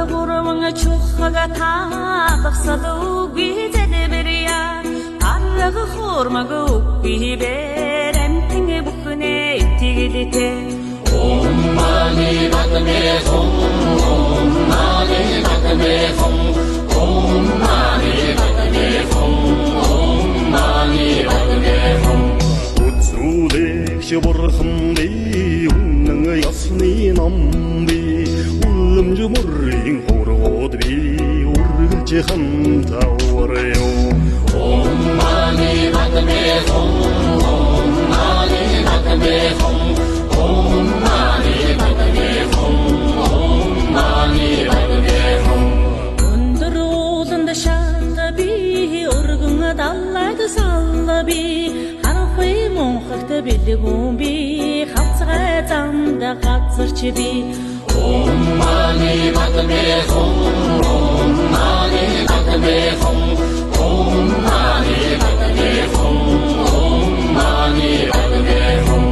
Аргурванга чухага таадахсадуги зэдэбэрия Арга хормага угги берэмтэнгэ бүхнэ итигилите Om Mani Padme Hum Om Mani Padme Hum Om Mani Padme Hum Om Mani Padme Hum Үзүүлэгч бурхан би үнэн ясны ном би улам жумрын хорвод би үргэлж хамтааварё Om Mani Padme Hum Om Mani Padme Hum Om Mani Padme Hum Om Mani Padme Hum Өндөр ууланд шаалда би өргөн даллайд салла би харахуй монхогт бэлгүүн би хавцгай замда газарч би Om Mani Padme Hum Om Mani Padme Hum Om Mani Padme Hum Om Mani Padme Hum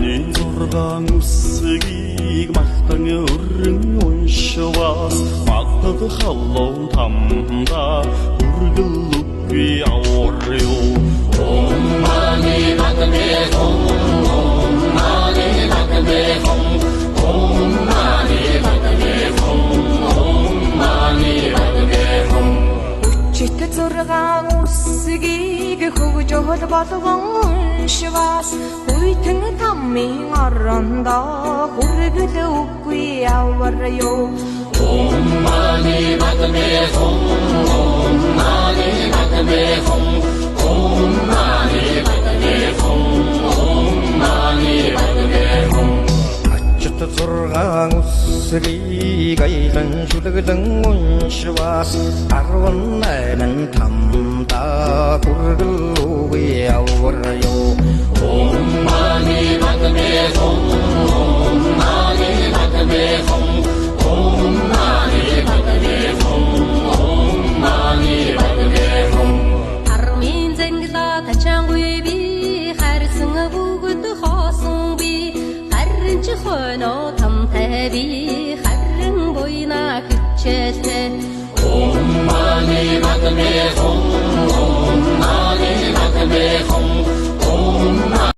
Миний зургаан үсгийг махтан өрн уншвас магтад халуу тамда хүргэл үгүй аварё Om Mani Padme Hum Om Mani Padme Hum Om Mani Padme Hum Om Mani Padme Hum Чит зургаан үсгийг хөгжөөл болгон уншвас хүйтэн таммын орондоо хүргэл үгүй аварё Om Mani Padme Hum Om Mani Padme Hum Om Mani Padme Hum Om Mani Padme Hum Ачт зургаан үсгийг аяхан шүлэглэн уншвас 18 тамда хүргэл үгүй аварё Om Mani Padme Hum Om Mani Padme Hum Om Mani Padme Hum Om Mani Padme Hum Армин зэнглэ тачаангуй би харсан бүгд хоосон би харин ч хойно тамтай би харин буйна хичээлтэй Om Mani Padme Hum Om Mani Padme Hum